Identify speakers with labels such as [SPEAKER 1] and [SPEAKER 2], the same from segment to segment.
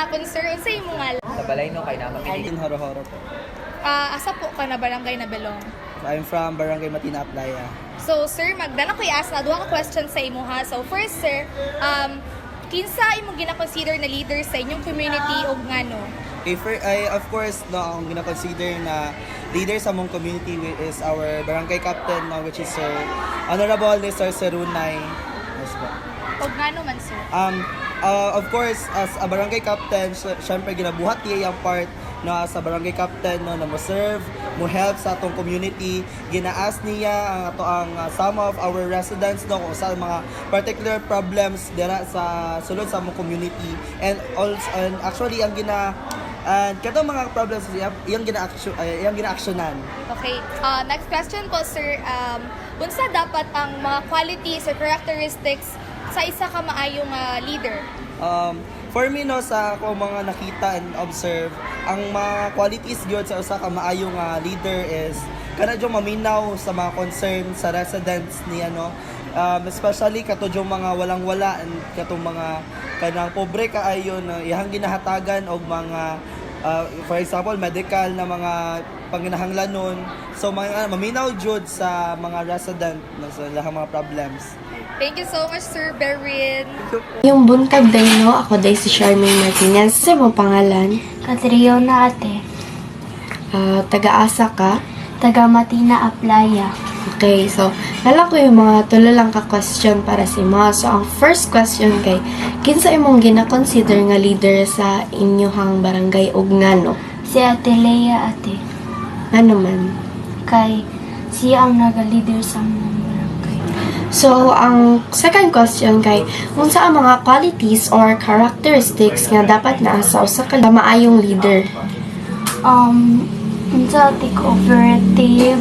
[SPEAKER 1] hapon, sir. Unsay imong ngalan?
[SPEAKER 2] Sa balay no, kay naman
[SPEAKER 3] In Horo-Horo po.
[SPEAKER 1] Asa po ka na barangay na belong?
[SPEAKER 3] I'm from Barangay Matina, Aplaya.
[SPEAKER 1] So, sir, magdala ko i-ask na duha ka question sa imo ha. So, first, sir, kinsa imong gina-consider na leader sa inyong community ug ngano?
[SPEAKER 3] Of course, no, ang gina-consider na leader sa mong community is our barangay captain, no, which is Sir Honorable Sir Serunay. Yes po.
[SPEAKER 1] Ug ngano man, sir?
[SPEAKER 3] Of course, as a barangay captain, syempre ginabuhat niya yung part na sa barangay captain no, na mo-serve, mo-help sa atong community. Gina-ask niya ang ato ang some of our residents no, kung sa mga particular problems dira sa sulod sa among community. And also, and actually, ang katong mga problems yung gina-actionan.
[SPEAKER 1] Okay. Next question po, sir. Unsa dapat ang mga qualities or characteristics sa isa ka maayong leader?
[SPEAKER 3] For me no, sa ako mga nakita and observe, ang mga qualities gyud sa usa ka maayong leader is kana jud maminaw sa mga concern sa residents niya no. Especially kato jud mga walang-wala and katong mga kanang pobre kaayo no, iyang ginahatagan og mga for example medical na mga panginahanglanon. So mga maminaw jud sa mga resident no, sa ilang mga problems.
[SPEAKER 1] Thank you so much, Sir Berin.
[SPEAKER 4] Yung buntag day no, ako day si Charmaine Martinez. Sa mo pangalan?
[SPEAKER 5] Catriona ate,
[SPEAKER 4] Taga-asa ka?
[SPEAKER 5] taga Matina Aplaya.
[SPEAKER 4] Okay, so nala ko yung mga tulalang ka-question para sa imo. So ang first question kay, kinsa imong gina-consider nga leader sa inyohang barangay ug ngano?
[SPEAKER 5] Si Ate Lea ate,
[SPEAKER 4] Ano man?
[SPEAKER 5] kay siya ang naga-leader sa mga barangay.
[SPEAKER 4] So, ang second question kay, unsa ang mga qualities or characteristics nga dapat naa sa usa ka maayong leader?
[SPEAKER 5] Unsa ate cooperative,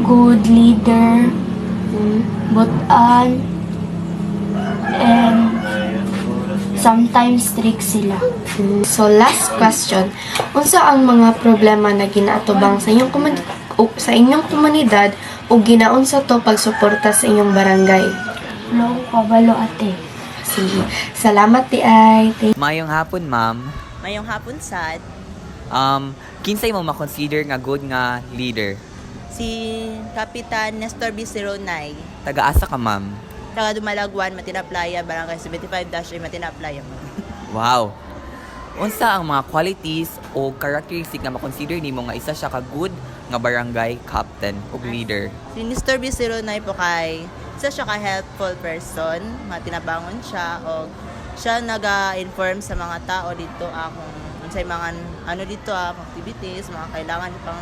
[SPEAKER 5] good leader, butan, and sometimes strict sila.
[SPEAKER 4] So, last question, unsa ang mga problema na ginaatubang sa inyong komunidad o ginaon sa to pagsuporta sa inyong barangay?
[SPEAKER 5] Low kabalo ate.
[SPEAKER 4] Sige. Salamat ti ay.
[SPEAKER 2] Mayong hapon, ma'am.
[SPEAKER 6] Mayong hapon sad,
[SPEAKER 2] Kinsay mo ma-consider nga good nga leader?
[SPEAKER 6] si Kapitan Nestor B. Sironay,
[SPEAKER 2] Taga-asa ka, ma'am?
[SPEAKER 6] taga Dumalagwan, Matina Playa, Barangay 75-A, Matina Playa.
[SPEAKER 2] Wow! Unsa ang mga qualities o characteristic nga ma-consider nimo nga isa siya ka good nga barangay captain o leader?
[SPEAKER 6] Si Nestor B. Sironay po kay isa siya ka helpful person, matinabangon siya o siya naga-inform sa mga tao dito kung unsay mga dito activities, mga kailangan pang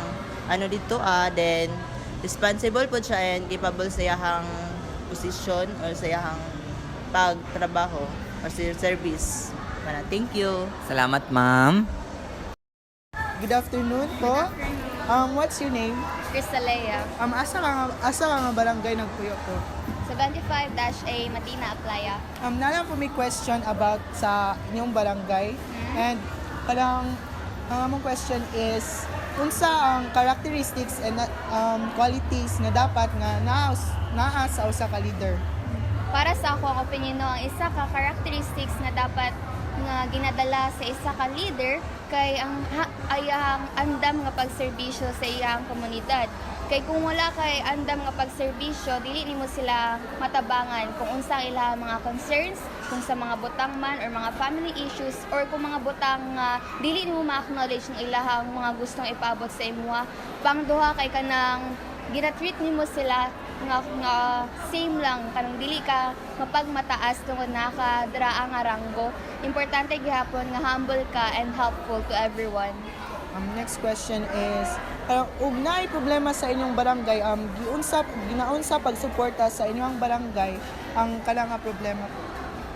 [SPEAKER 6] dito then responsible po siya and capable sa iyang position or sa iyang pagtrabaho or sa service. Thank you.
[SPEAKER 2] Salamat, ma'am.
[SPEAKER 3] Good afternoon po. What's your name?
[SPEAKER 1] Cristalea,
[SPEAKER 3] Asa ka nga barangay nagpuyo po?
[SPEAKER 1] 75-A, Matina Aplaya.
[SPEAKER 3] Nala po may question about sa inyong barangay. And parang ang among question is unsa ang characteristics and qualities nga dapat nga naa sa usa ka leader?
[SPEAKER 1] Para sa ako, ang opinion no, ang isa ka characteristics nga dapat nga ginadala sa isa ka leader kay ang ayang andam nga pagserbisyo sa iyang komunidad. Kay kung wala kay andam nga pagserbisyo, dili nimo sila matabangan kung unsang ilang mga concerns, kung sa mga butang man or mga family issues or kung mga butang dili nimo ma-acknowledge ng ilahang mga gustong ipaabot sa imuha. Pangduha kay kanang ginatreat nimo sila nga same lang kanang dili ka mapagmataas tungod nakadraa nga ranggo. Importante gihapon nga humble ka and helpful to everyone.
[SPEAKER 3] Next question is ug naay problema sa inyong barangay ginaon sa pagsuporta sa inyong barangay ang kanang nga problema po?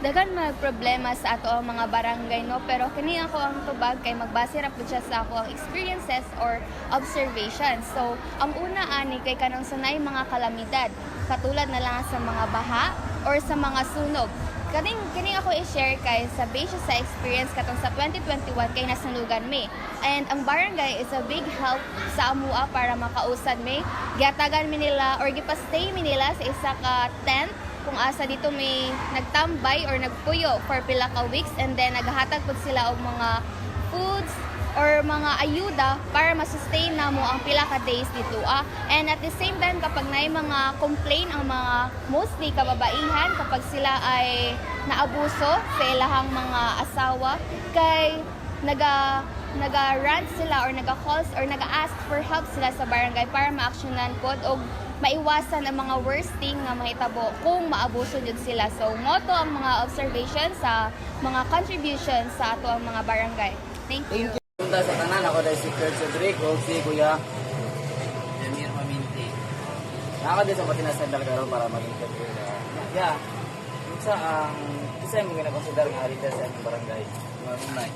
[SPEAKER 1] Daghan mga problema sa ato ang mga barangay no, pero kini ako ang tubag kay magbase ra pud siya sa ako ang experiences or observations. So ang una ani kay kanang sanay mga kalamidad katulad na lang sa mga baha or sa mga sunog. Kini ako i-share kay sa base sa experience katong sa 2021 kay nasunugan mi. And ang barangay is a big help sa amua para makausad mi. Giatagan mi nila or gipastay mi nila sa isa ka tent kung asa dito may nagtambay or nagpuyo for pila ka weeks, and then naghatag pud sila og mga foods or mga ayuda para masustain na mo ang pila ka days dito. And at the same time, kapag na mga complain ang mga mostly kababaihan, kapag sila ay naabuso sa ilahang mga asawa, kay naga-rant sila or naga-calls or naga-ask for help sila sa barangay para ma-actionan pod o maiwasan ang mga worst thing nga mahitabo kung maabuso jud sila. So, moto ang mga observation sa mga contributions sa ato ang mga barangay. Thank you.
[SPEAKER 7] Punta sa tanan, ako dahil si Kurt Cedric o si Kuya Jamir Maminti. Nakaka din sa Patinas Sandal karon para mag-interview na. Yeah, isa ang isa yung mga nakonsider nga leader sa inyong barangay. Mga runay.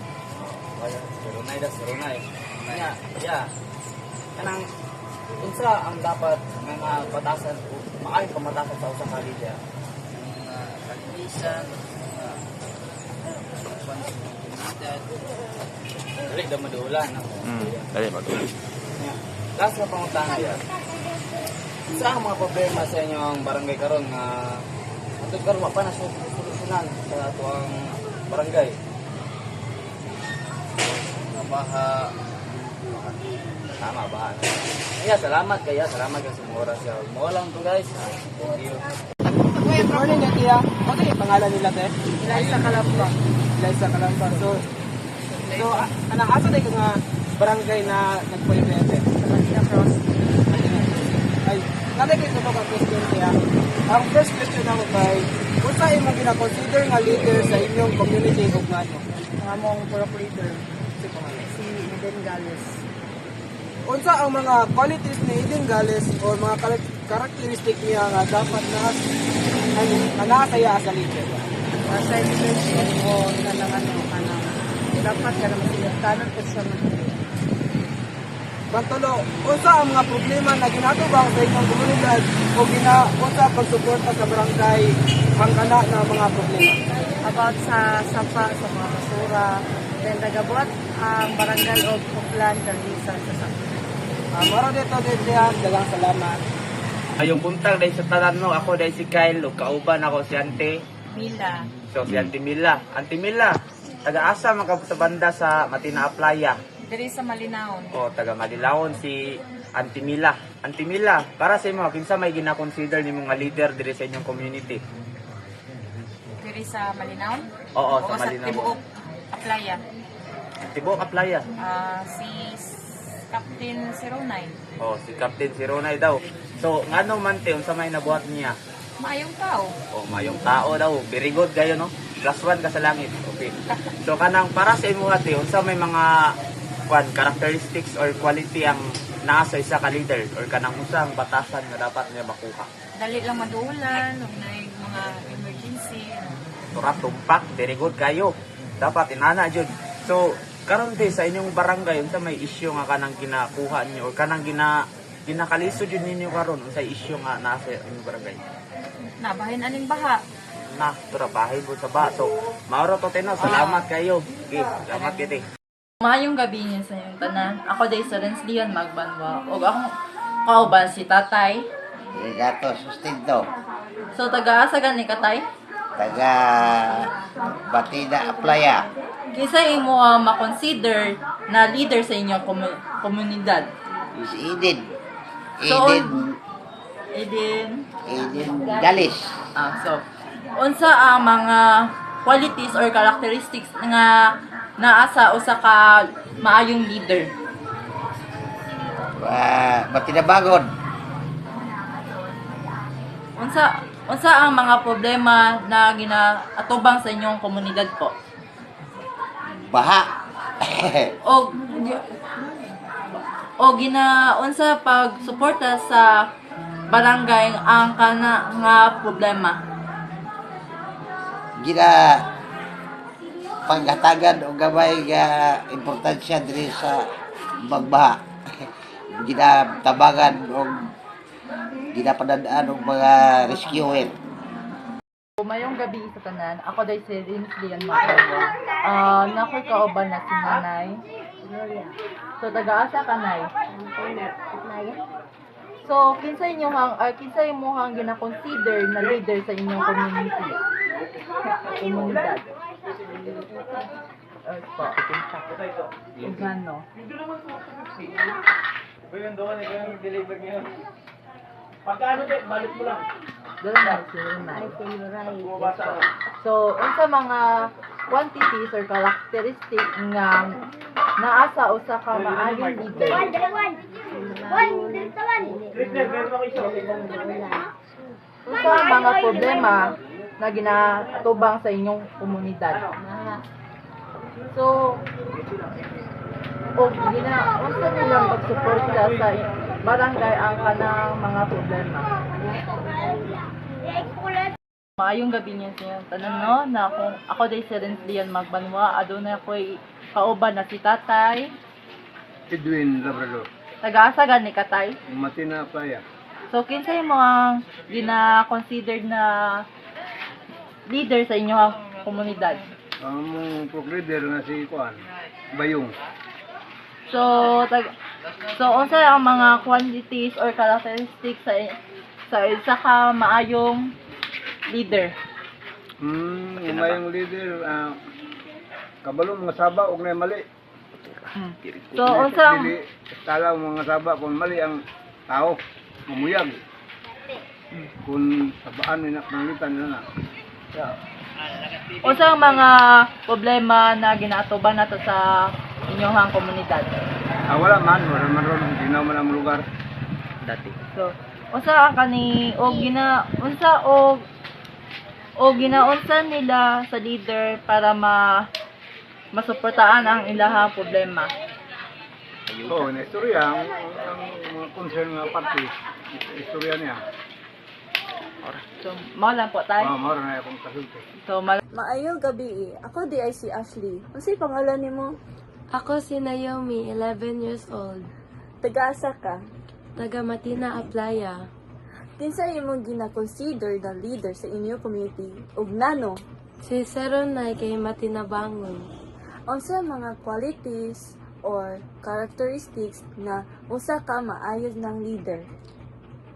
[SPEAKER 7] Runay das, runay. Yeah. Kanang unsa ang dapat mga batasan o maayong pamatasan sa usang leader? Mga kalinisan, dali daw madulan ako.
[SPEAKER 2] Dali madulan.
[SPEAKER 7] Last na pangutana yan. Sa ang mga problema sa inyong barangay karon nga ato karon wa pa na solusyonan sa atuang barangay. Baha. Tama ba? Kaya salamat sa mga oras ya. Mo lang to guys. Thank you.
[SPEAKER 3] Good morning, Kuya. Ano yung pangalan nila, te? Eliza Calamba. So, anong asa tayo nga barangay na nagpuyete? Sa Manila Cross. Ay, nanay kayo ito ang question, Kuya. Ang first question ako kay, kung saan mo gina-consider nga leader sa inyong community o nga ano? Ang among purok leader. Si Eden Gales. Unsa ang mga qualities ni Eden Gales o mga characteristic niya nga dapat na kaya sa leader?
[SPEAKER 8] Sa leadership o nalangan mo ka na dapat ka naman sinagtanan po siya ng
[SPEAKER 3] Pantulo, unsa ang mga problema na ginatubang sa inyong komunidad o unsa pagsuporta sa barangay hangkana na mga problema?
[SPEAKER 8] about sa sapa, sa mga basura, then nagabuat ang barangay o kuplan servisan sa sapa.
[SPEAKER 3] Maro dito diyan, dagang salamat.
[SPEAKER 7] Ayong puntang dahil sa tanan no, ako dahil si Kyle, ug kauban ako si Ante.
[SPEAKER 8] Mila.
[SPEAKER 7] So si Ante Mila. Ante Mila, taga-asa man ka sa banda sa Matina Playa.
[SPEAKER 8] Diri sa Malinaon.
[SPEAKER 7] O taga Malilawon si Ante Mila. Ante Mila, para sa imo kinsa may gina-consider nimo nga leader diri sa inyong community?
[SPEAKER 8] Diri sa Malinaon?
[SPEAKER 7] Oo,
[SPEAKER 8] O
[SPEAKER 7] sa
[SPEAKER 8] sa
[SPEAKER 7] Malinaw.
[SPEAKER 8] Tibuok, Aplaya.
[SPEAKER 7] Tibuok Playa.
[SPEAKER 8] Si Captain 09.
[SPEAKER 7] Oh, si Captain Sironay daw. So, ngano man te unsa may nabuhat niya?
[SPEAKER 8] Maayong tao.
[SPEAKER 7] Oh, mayong tao daw. Very good kayo no. +1 ka sa langit. Okay. So kanang para sa imo ate, unsa may mga characteristics or quality ang naa sa isa ka leader or kanang usang batasan nga dapat niya makuha?
[SPEAKER 8] Dali lang madulan, o na mga emergency.
[SPEAKER 7] Turat tumpak, very good kayo. Dapat inana jud. So karon di sa inyong barangay unsa may issue nga kanang ginakuha niyo or kanang ginakalisod yun ninyo karon unsay issue nga naa sa inyong barangay?
[SPEAKER 8] Nabahin aning baha.
[SPEAKER 7] Na, trabahin po sa baso. Mauro to tino, salamat kayo. Okay, salamat kiti.
[SPEAKER 9] Maayong gabi niya sa inyong tanan. Ako day sa Renslian Magbanwa. O akong kauban si Tatay.
[SPEAKER 10] Gato Sustento,
[SPEAKER 9] So taga-asa gani ka tay?
[SPEAKER 10] taga Batida Playa.
[SPEAKER 9] Kinsa imo makonsider na leader sa inyong komunidad?
[SPEAKER 10] Is Eden.
[SPEAKER 9] So,
[SPEAKER 10] Eden
[SPEAKER 9] Eden.
[SPEAKER 10] Galis.
[SPEAKER 9] So unsa ang mga qualities or characteristics nga naa sa usa ka maayong leader?
[SPEAKER 10] Batida Bagod.
[SPEAKER 9] Unsa ang mga problema na ginaatubang sa inyong komunidad po?
[SPEAKER 10] Baha.
[SPEAKER 9] Unsa pag suporta sa barangay ang kana nga problema?
[SPEAKER 10] Gina paghatagan o gamay nga importansya diri sa magbaha. Gina tabangan o ginapadadaan og mga rescuer.
[SPEAKER 9] Mayong gabi sa tanan. Ako day si Rinslian Magbanwa. Nakoy kauban na si Nanay. So taga-asa ka nay? So, kinsa imong gina-consider na leader sa inyong community? Komunidad. Po, kinsa. Kung ano. Doon na, silunay. So, unsa mga quantities or characteristics nga naasa usa ka maayong leader? Unsa ang mga problema na ginatubang sa inyong komunidad? So, unsa nilang pagsuporta sa barangay ang kanang mga problema? Maayong gabi niya sa inyong tanan, no? Na ako day si Renslian Magbanwa, adunay ako'y kauban na si Tatay.
[SPEAKER 11] Edwin Labrador.
[SPEAKER 9] Taga-asa gani ka, Tay?
[SPEAKER 11] Matina Playa.
[SPEAKER 9] So, kinsa yung mga gina-considered na leader sa inyong komunidad?
[SPEAKER 11] Ang pro-leader na si Kuan, Bayong.
[SPEAKER 9] So, unsa ang mga quantities or characteristics sa isa ka maayong leader?
[SPEAKER 11] Umayong leader, kabalo mga saba, og na mali.
[SPEAKER 9] So, unsa
[SPEAKER 11] Dili, tala mga saba, kung mali ang tao, mamuyag. Kung sabaan nila, panglitan na na.
[SPEAKER 9] unsa ang mga problema na ginatuban nato sa inyong komunidad?
[SPEAKER 11] Wala man ron, ginaw man ang lugar.
[SPEAKER 2] Dati.
[SPEAKER 9] So, unsa ang kani o ginaunsa nila sa leader para masuportaan ang ilahang problema?
[SPEAKER 11] Oo, na istorya, ang mga concern nga party, istorya niya.
[SPEAKER 9] So, mao lang po tayo.
[SPEAKER 11] Mara na akong kasulti.
[SPEAKER 9] So,
[SPEAKER 12] Maayong gabi. Ako di ay si Ashley. Unsay pangalan nimo?
[SPEAKER 4] Ako si Naomi, 11 years old.
[SPEAKER 12] Taga-asa ka?
[SPEAKER 4] Taga Matina Aplaya.
[SPEAKER 12] Kinsa imong gina-consider na leader sa inyong community ug nano?
[SPEAKER 4] Si Seronay kay Matinabangon.
[SPEAKER 12] Unsa mga qualities or characteristics na usa ka maayos ng leader?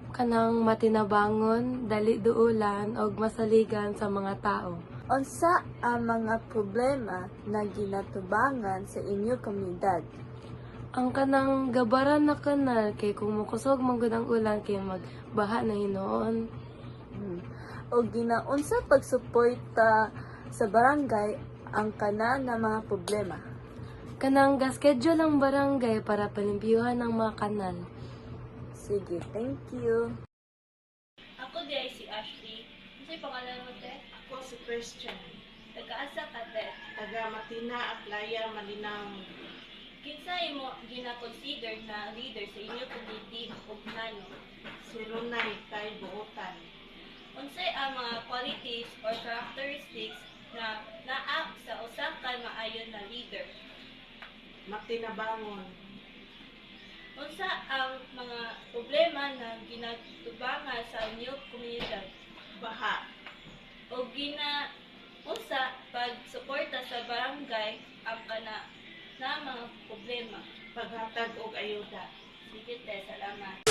[SPEAKER 4] Kanang matinabangon, dali duulan, og masaligan sa mga tao.
[SPEAKER 12] Unsa ang mga problema na ginatubangan sa inyong komunidad?
[SPEAKER 4] Ang kanang gabaran na kanal kay kung mukusog man gud ang ulan kay magbaha na hinoon.
[SPEAKER 12] O ginaunsa pagsuporta sa barangay ang kana na mga problema?
[SPEAKER 4] Kanang ga-schedule ang barangay para palimpyuhan ang mga kanal.
[SPEAKER 12] Sige, thank you.
[SPEAKER 1] Ako di ay si Ashley. Ano pangalan mo, te?
[SPEAKER 13] Ako si Christian.
[SPEAKER 1] Taga-asa ka, te?
[SPEAKER 13] Taga Matina, Aplaya, Malinaw.
[SPEAKER 1] Kinsa imo gina-consider na leader sa inyong community ug nano?
[SPEAKER 13] Si Lunay, Tay Buutan.
[SPEAKER 1] Unsay ang mga qualities or characteristics na naa sa usa ka maayon na leader?
[SPEAKER 13] Matinabangon.
[SPEAKER 1] Unsa ang mga problema na ginatubangan sa inyong komunidad?
[SPEAKER 13] Baha.
[SPEAKER 1] O unsa pagsuporta sa barangay ang kana na mga problema?
[SPEAKER 13] Paghatag og ayuda.
[SPEAKER 1] Sige, te, salamat.